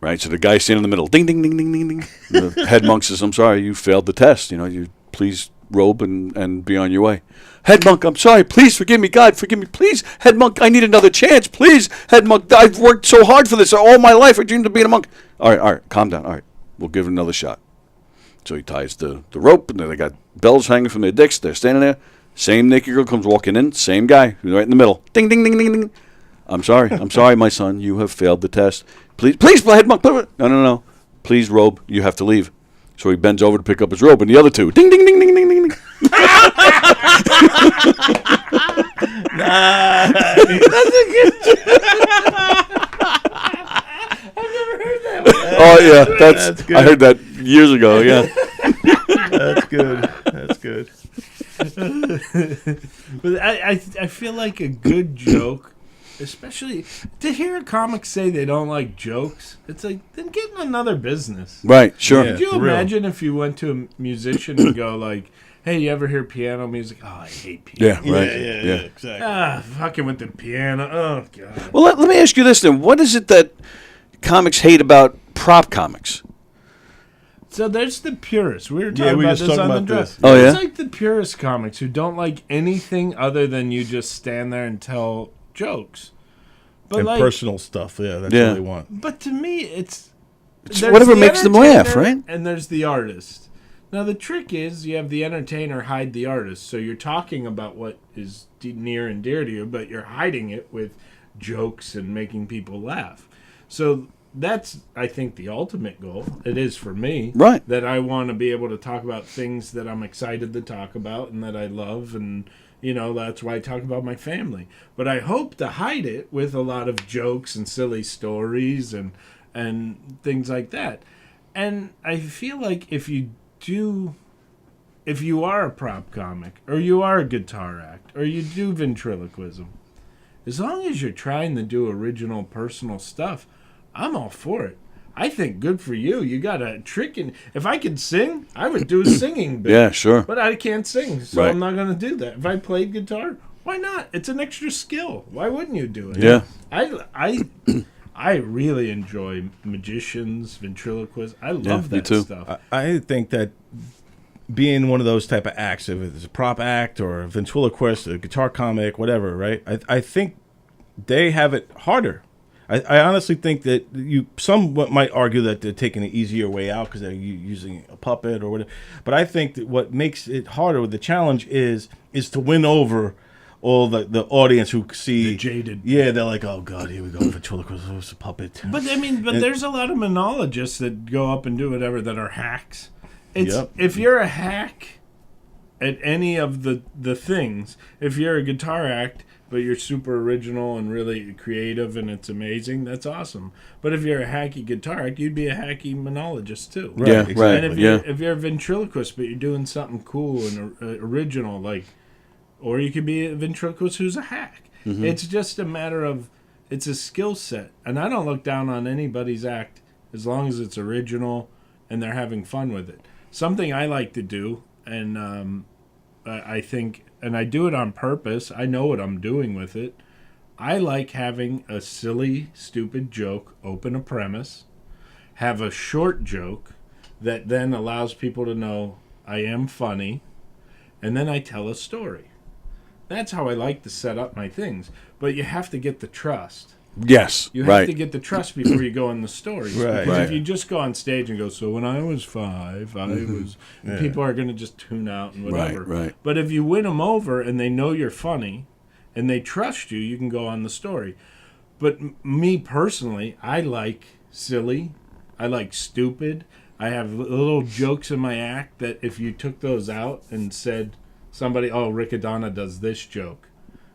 right? So the guy standing in the middle, ding, ding, ding, ding, ding, ding. The head monk says, "I'm sorry, you failed the test. You please robe and be on your way." "Head monk, I'm sorry. Please forgive me. God, forgive me. Please, head monk, I need another chance. Please, head monk, I've worked so hard for this all my life. I dreamed of being a monk." All right, calm down. All right, we'll give it another shot. So he ties the rope, and then they got bells hanging from their dicks. They're standing there. Same naked girl comes walking in. Same guy, right in the middle. Ding, ding, ding, ding, ding. I'm sorry, my son. You have failed the test. Please, head monk. No. Please, robe. You have to leave. So he bends over to pick up his robe, and the other two, ding, ding, ding, ding, ding, ding, ding. Oh yeah, that's good. I heard that years ago. Yeah, That's good. But I feel like a good joke, especially to hear a comic say they don't like jokes, it's like, then get in another business. right. Sure. Yeah. Could you for real. imagine if you went to a musician and go like, "Hey, you ever hear piano music? Oh, I hate piano. Yeah. Right. Yeah, exactly. Fucking with the piano. Oh god." Well, let me ask you this then: what is it that comics hate about prop comics? So there's the purists. We were talking we about was this talking on the about draft. this. Oh, yeah? It's like the purist comics who don't like anything other than you just stand there and tell jokes. But And like, personal stuff. Yeah, that's Yeah. what they want. but to me, it's It's there's whatever the makes them laugh, entertainer right? And there's the artist. Now the trick is you have the entertainer hide the artist, so you're talking about what is near and dear to you, but you're hiding it with jokes and making people laugh. So that's, I think, the ultimate goal. It is for me. Right. That I want to be able to talk about things that I'm excited to talk about and that I love, and that's why I talk about my family. But I hope to hide it with a lot of jokes and silly stories and things like that. And I feel like if you are a prop comic, or you are a guitar act, or you do ventriloquism, as long as you're trying to do original personal stuff, I'm all for it. I think good for you. You got a trick in. If I could sing, I would do a singing bit. Yeah, sure. But I can't sing, so Right. I'm not going to do that. If I played guitar, why not? It's an extra skill. Why wouldn't you do it? Yeah. I really enjoy magicians, ventriloquists. I love me that too. stuff. I think that being one of those type of acts, if it's a prop act or a ventriloquist, a guitar comic, whatever, right? I think they have it harder. I honestly think that some might argue that they're taking an easier way out because they're using a puppet or whatever. But I think that what makes it harder with the challenge is to win over all the audience who see The jaded. Yeah, they're like, oh god, here we go, ventriloquist, oh, it's a puppet. But there's a lot of monologists that go up and do whatever that are hacks. It's Yep. If you're a hack at any of the things, if you're a guitar act but you're super original and really creative and it's amazing, that's awesome. But if you're a hacky guitar act, you'd be a hacky monologist too. Right, Yeah, exactly. right. And if you're a ventriloquist but you're doing something cool and original, like, or you could be a ventriloquist who's a hack. Mm-hmm. It's just a matter of, it's a skill set. And I don't look down on anybody's act as long as it's original and they're having fun with it. Something I like to do, and I think, and I do it on purpose, I know what I'm doing with it. I like having a silly, stupid joke open a premise, have a short joke that then allows people to know I am funny, and then I tell a story. That's how I like to set up my things. But you have to get the trust. Yes. You have right. to get the trust before you go in the stories. Right. Because Right. if you just go on stage and go, so when I was 5, I was... Yeah. People are going to just tune out and whatever. Right. But if you win them over and they know you're funny and they trust you, you can go on the story. But me personally, I like silly. I like stupid. I have little jokes in my act that if you took those out and said somebody, oh, Riccadonna does this joke,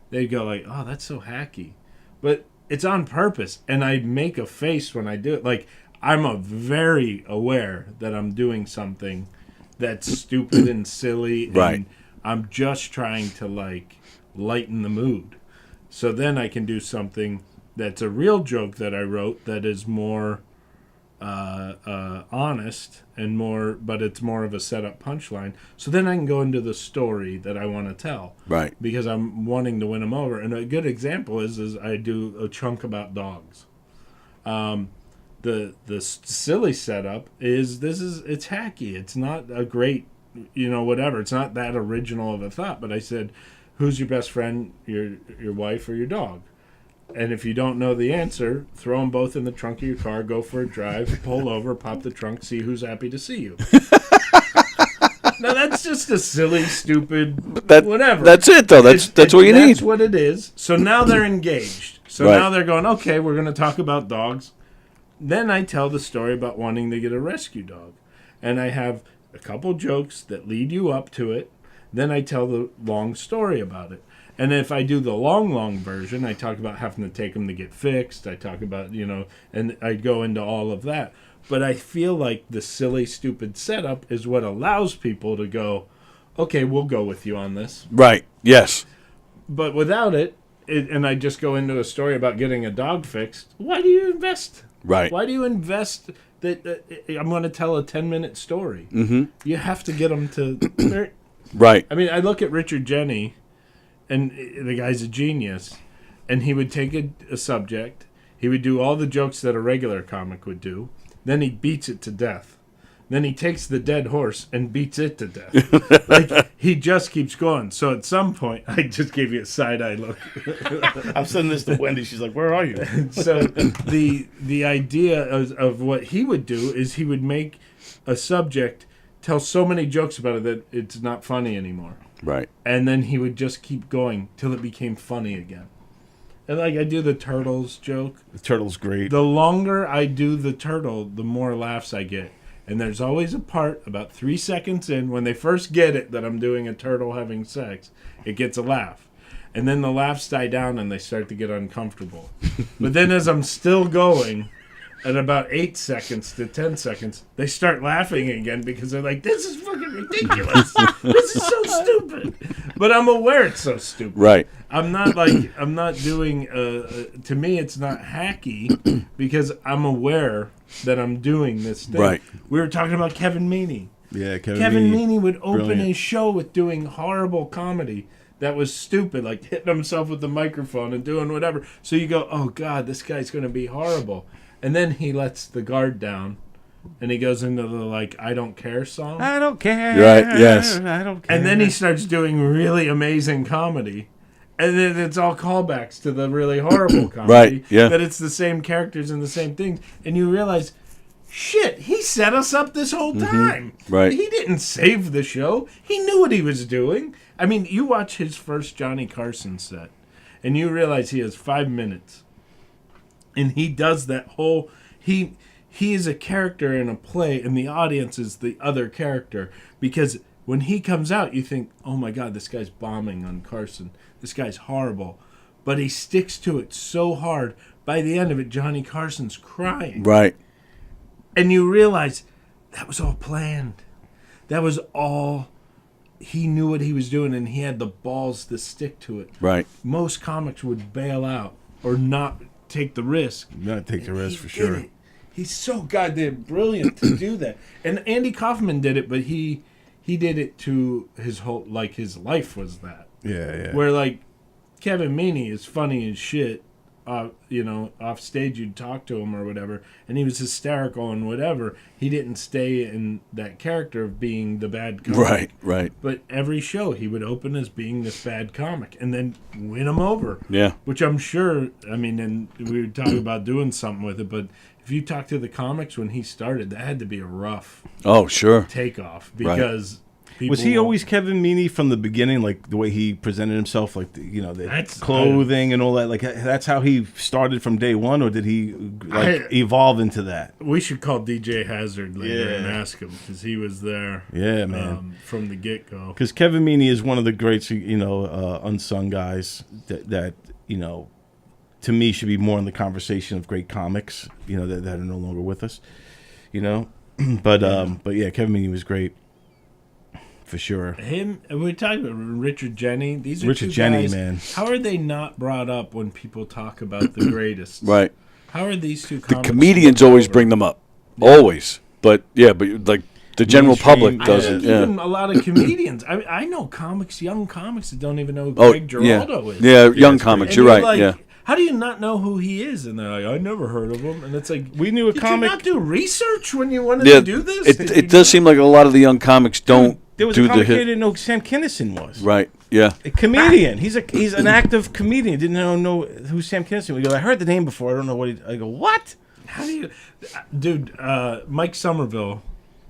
they'd go like, oh, that's so hacky. But it's on purpose, and I make a face when I do it. Like, I'm very aware that I'm doing something that's stupid and silly, Right. and I'm just trying to, like, lighten the mood. So then I can do something that's a real joke that I wrote that is more honest and more, but it's more of a setup punchline. So then I can go into the story that I want to tell. Right. Because I'm wanting to win them over. And a good example is I do a chunk about dogs. The silly setup is it's hacky. It's not a great, whatever. It's not that original of a thought. But I said, who's your best friend, your wife or your dog? And if you don't know the answer, throw them both in the trunk of your car, go for a drive, pull over, pop the trunk, see who's happy to see you. No, that's just a silly, stupid, That, whatever. That's it, though. That's what you need. That's what it is. So now they're engaged. So Right. now they're going, okay, we're going to talk about dogs. Then I tell the story about wanting to get a rescue dog. And I have a couple jokes that lead you up to it. Then I tell the long story about it. And if I do the long version, I talk about having to take them to get fixed. I talk about, and I go into all of that. But I feel like the silly, stupid setup is what allows people to go, okay, we'll go with you on this. Right. Yes. But without it, and I just go into a story about getting a dog fixed, why do you invest? Right. Why do you invest that I'm going to tell a 10-minute story? Mm-hmm. You have to get them to... Right. I mean, I look at Richard Jeni, and the guy's a genius, and he would take a subject, he would do all the jokes that a regular comic would do, then he beats it to death. Then he takes the dead horse and beats it to death. Like, he just keeps going. So at some point, I just gave you a side-eye look. I'm sending this to Wendy. She's like, where are you? So the idea of what he would do is he would make a subject tell so many jokes about it that it's not funny anymore. Right. And then he would just keep going till it became funny again. And like I do the turtles joke. The turtle's great. The longer I do the turtle, the more laughs I get. And there's always a part about 3 seconds in when they first get it that I'm doing a turtle having sex. It gets a laugh. And then the laughs die down and they start to get uncomfortable. But then as I'm still going, at about 8 seconds to 10 seconds, they start laughing again because they're like, this is fucking ridiculous. This is so stupid. But I'm aware it's so stupid. Right. I'm not doing, to me it's not hacky because I'm aware that I'm doing this thing. Right. We were talking about Kevin Meaney. Yeah, Kevin Meaney would open Brilliant. his show with doing horrible comedy that was stupid, like hitting himself with the microphone and doing whatever. So you go, oh God, this guy's going to be horrible. And then he lets the guard down and he goes into the like, I don't care song. I don't care. Right, yes. I don't care. And then he starts doing really amazing comedy. And then it's all callbacks to the really horrible comedy. Right, yeah. That it's the same characters and the same things. And you realize, shit, he set us up this whole time. Right. He didn't save the show. He knew what he was doing. I mean, you watch his first Johnny Carson set, and you realize he has 5 minutes. And he does that whole... He is a character in a play, and the audience is the other character. Because when he comes out, you think, oh my God, this guy's bombing on Carson. This guy's horrible. But he sticks to it so hard. By the end of it, Johnny Carson's crying. Right. And you realize that was all planned. That was all... He knew what he was doing, and he had the balls to stick to it. Right. Most comics would bail out or not take the risk. Not take the risk He for did sure. it. He's so goddamn brilliant to do that. And Andy Kaufman did it, but he did it to his whole... Like, his life was that. Yeah. Where, like, Kevin Meaney is funny as shit. Off stage you'd talk to him or whatever, and he was hysterical and whatever. He didn't stay in that character of being the bad comic. Right. But every show he would open as being this bad comic and then win him over. Yeah. Which I'm sure, I mean, and we would talk about doing something with it, but if you talk to the comics when he started, that had to be a rough Oh, sure. takeoff because people... Was he always Kevin Meaney from the beginning, like the way he presented himself, like the That's- clothing and all that? Like that's how he started from day one, or did he evolve into that? We should call DJ Hazard later Yeah. and ask him because he was there. Yeah, man. From the get go. Because Kevin Meaney is one of the greats, unsung guys that to me should be more in the conversation of great comics, that are no longer with us, But yeah, Kevin Meaney was great. For sure. Him, and we're talking about Richard Jeni. These are Richard two Jeni, guys. man. How are they not brought up when people talk about the greatest? Right. How are these two The comics comedians over? always bring them up. Always. But like the general Mainstream, public I doesn't. think Yeah. even a lot of comedians. I know young comics that don't even know who Oh, Greg yeah. Giraldo is. Yeah, young it's comics. And You're right. like, Yeah. How do you not know who he is? And they're like, I never heard of him. And it's like, We knew a did comic. you not do research when you wanted Yeah. to do this? Did you It does seem like a lot of the young comics don't There was do a the comic kid hit. didn't know who Sam Kinison was. Right. Yeah. A comedian. He's an active comedian. Didn't know who Sam Kinison was. He goes, I heard the name before. I don't know what I go, what? How do you, dude? Mike Somerville.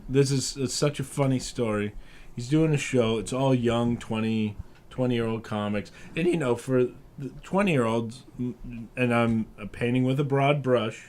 This is such a funny story. He's doing a show. It's all young 20-year-old comics. And, you know, for 20-year-olds, and I'm painting with a broad brush,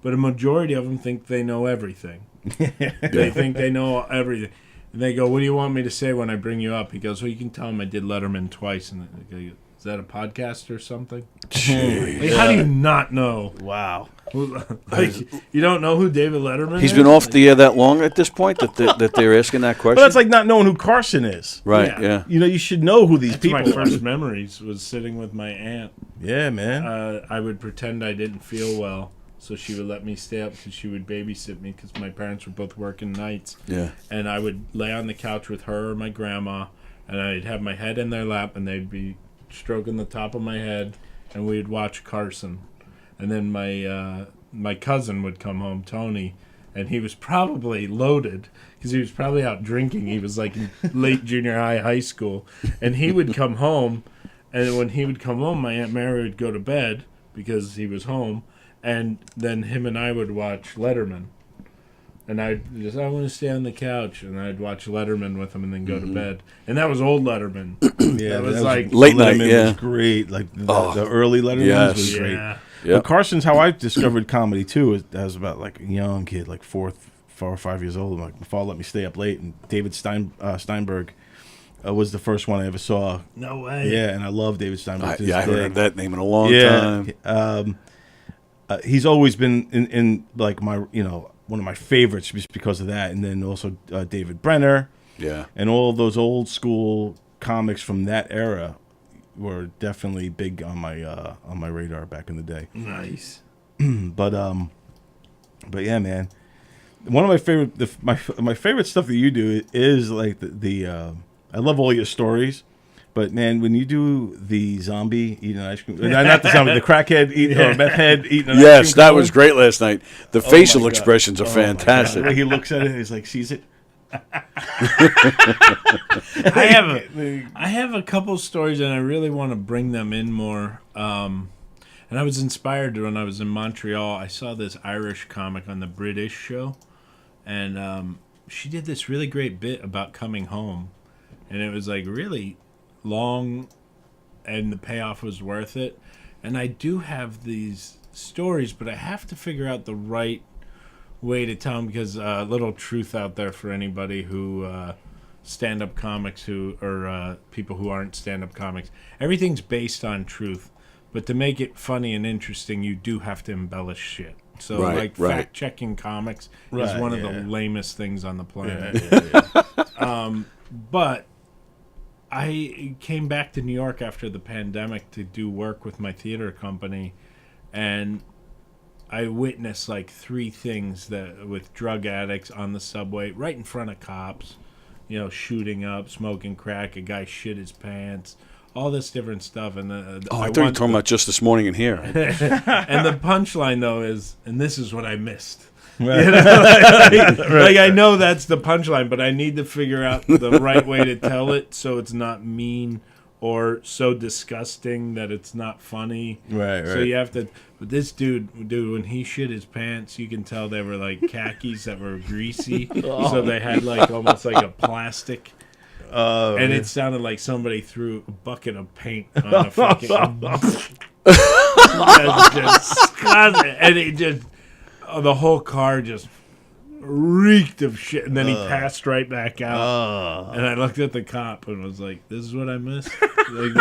but a majority of them think they know everything. They think they know everything. And they go, what do you want me to say when I bring you up? He goes, well, you can tell him I did Letterman twice. And I go, is that a podcast or something? Like, how do you not know? Wow. Like, you don't know who David Letterman is? He's been off the air that long at this point that they're asking that question? Well, that's like not knowing who Carson is. Right, yeah. You know, you should know who these people My are. first memories was sitting with my aunt. Yeah, man. I would pretend I didn't feel well, so she would let me stay up because she would babysit me because my parents were both working nights. Yeah. And I would lay on the couch with her or my grandma, and I'd have my head in their lap, and they'd be stroking the top of my head, and we'd watch Carson. And then my cousin would come home, Tony, and he was probably loaded because he was probably out drinking. He was like in late junior high school. And he would come home, and when he would come home, my Aunt Mary would go to bed because he was home, and then him and I would watch Letterman. And I want to stay on the couch, and I'd watch Letterman with him and then go to bed. And that was old Letterman. Yeah, that was like late night, Letterman was great. Like the early Letterman was great. Yeah. Well, Carson's how I discovered comedy too. I was about like a young kid, like 4 or 5 years old. Like my father let me stay up late, and David Steinberg was the first one I ever saw. No way. Yeah, and I love David Steinberg. I haven't heard that name in a long time. He's always been in like my one of my favorites just because of that, and then also David Brenner. Yeah, and all of those old school comics from that era were definitely big on my radar back in the day. Nice. But yeah, man. One of my favorite my favorite stuff that you do is like the I love all your stories. But man, when you do the zombie eating an ice cream, not the zombie, the crackhead eating or meth head eating an ice cream. Yes, that was great last night. The facial expressions are fantastic. The way he looks at it, he's like, sees it. I have a couple stories, and I really want to bring them in more. And I was inspired when I was in Montreal. I saw this Irish comic on the British show, and she did this really great bit about coming home, and it was like really long, and the payoff was worth it. And I do have these stories, but I have to figure out the right way to tell them, because a little truth out there for anybody who stand-up comics or people who aren't stand-up comics. Everything's based on truth, but to make it funny and interesting, you do have to embellish shit. So fact-checking comics is one of the lamest things on the planet. But I came back to New York after the pandemic to do work with my theater company, and I witnessed like 3 things that with drug addicts on the subway, right in front of cops, shooting up, smoking crack, a guy shit his pants, all this different stuff. And I thought you were talking about just this morning in here. And the punchline though is, and this is what I missed. Right. Like I know that's the punchline, but I need to figure out the right way to tell it so it's not mean or so disgusting that it's not funny. Right. So you have to. But this dude, when he shit his pants, you can tell they were like khakis that were greasy. So they had like almost like a plastic. And it sounded like somebody threw a bucket of paint on a fucking. And it just. The whole car just reeked of shit, and then he passed right back out. And I looked at the cop and was like, "This is what I missed." Like,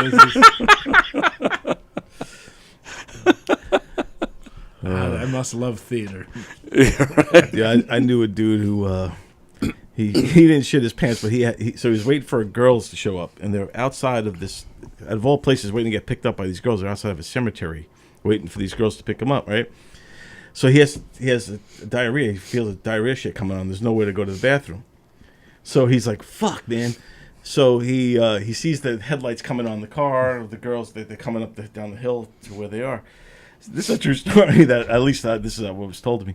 I must love theater. Yeah, I knew a dude who he didn't shit his pants, but so he was waiting for girls to show up, and they're outside of this, out of all places, waiting to get picked up by these girls. They're outside of a cemetery, waiting for these girls to pick him up, right? So he has a diarrhea. He feels a diarrhea shit coming on. There's nowhere to go to the bathroom. So he's like, "Fuck, man." So he sees the headlights coming on the car. The girls, they're coming up down the hill to where they are. This is a true story. That at least this is what was told to me.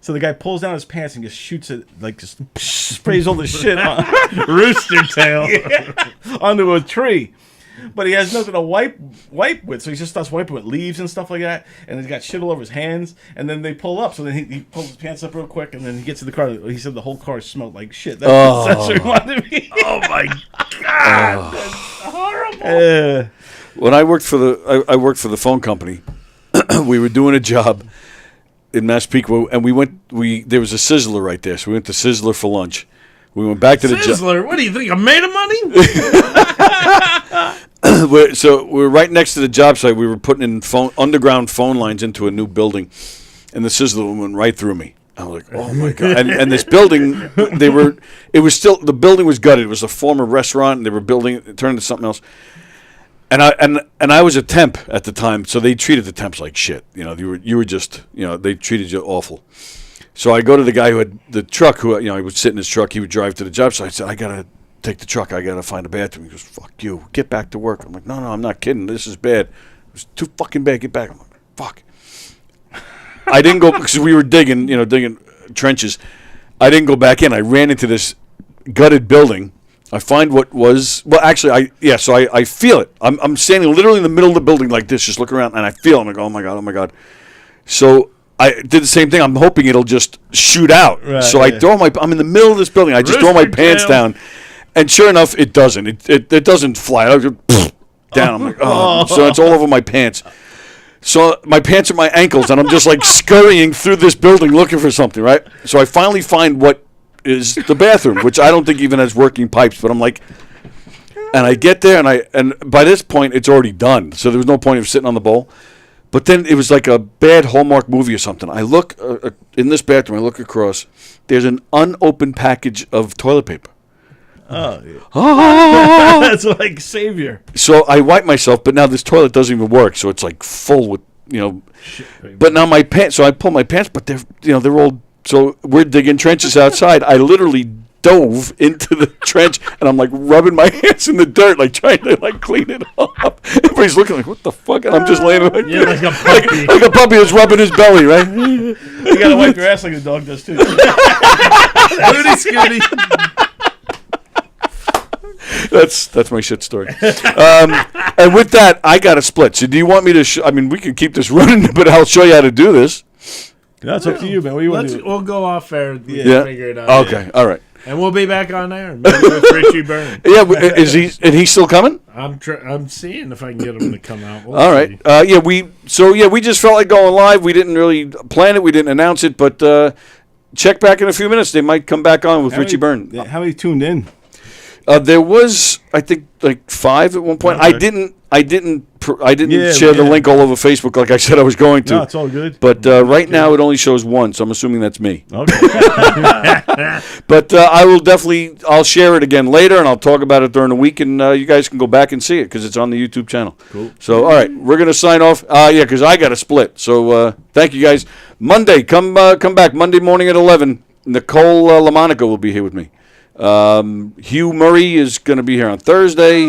So the guy pulls down his pants and just shoots it, like just sprays all the shit on Rooster tail onto a tree. but he has nothing to wipe with, so he just starts wiping with leaves and stuff like that, and he's got shit all over his hands, and then they pull up, so then he pulls his pants up real quick, and then he gets in the car. He said the whole car smelled like shit. That's what reminded me. Oh my God, that's horrible. When I worked for the phone company, we were doing a job in Massapequa, and there was a Sizzler right there, so we went to Sizzler for lunch. We went back to the job. Sizzler, what do you think? I'm made of money? So we're right next to the job site. We were putting in underground phone lines into a new building, and the Sizzler went right through me. I was like, oh my God. And this building, the building was gutted. It was a former restaurant, and they were building it turned into something else. And I was a temp at the time, so they treated the temps like shit. You were just, they treated you awful. So I go to the guy who had the truck, he would sit in his truck, he would drive to the job site. I said, I got to take the truck, I got to find a bathroom. He goes, fuck you, get back to work. I'm like, no, I'm not kidding, this is bad. It was too fucking bad, get back. I'm like, fuck. I didn't go, because we were digging trenches. I didn't go back in. I ran into this gutted building. I find what was, well, actually, I feel it. I'm standing literally in the middle of the building like this, just looking around, and I feel it. I'm like, oh my God. So I did the same thing. I'm hoping it'll just shoot out. Right, so I'm in the middle of this building. I just throw my pants down, and sure enough, it doesn't. It doesn't fly. I go down. I'm like, oh. So it's all over my pants. So my pants are my ankles, and I'm just like scurrying through this building looking for something, right? So I finally find what is the bathroom, which I don't think even has working pipes, but I'm like, and I get there, and by this point, it's already done. So there was no point of sitting on the bowl. But then it was like a bad Hallmark movie or something. I look in this bathroom. I look across. There's an unopened package of toilet paper. Oh, yeah. That's like savior. So I wipe myself, but now this toilet doesn't even work. So it's like full with shit, but now my pants. So I pull my pants, but they're all. So we're digging trenches outside. I literally dove into the trench, and I'm like rubbing my hands in the dirt, like trying to like clean it up. Everybody's looking like, what the fuck? And I'm just laying like like a puppy. Like a puppy that's rubbing his belly, right? You gotta wipe your ass like a dog does too. Scooty. That's my shit story. And with that, I got a split. So do you want me to? We can keep this running, but I'll show you how to do this. That's up to you, man. What do you want to do? We'll go off air and figure it out. Okay, all right. And we'll be back on air. Maybe with Richie Byrne. Yeah, is he still coming? I'm seeing if I can get him to come out. All right. We just felt like going live. We didn't really plan it. We didn't announce it, but check back in a few minutes. They might come back on with Richie Byrne. How many tuned in? There was, I think, like 5 at one point. Okay. I didn't share the link all over Facebook like I said I was going to. No, it's all good. But right now it only shows 1, so I'm assuming that's me. Okay. But I'll share it again later, and I'll talk about it during the week, and you guys can go back and see it because it's on the YouTube channel. Cool. So, all right, we're going to sign off. Because I got a split. So thank you guys. Monday, come back Monday morning at 11. Nicole LaMonica will be here with me. Hugh Murray is going to be here on Thursday.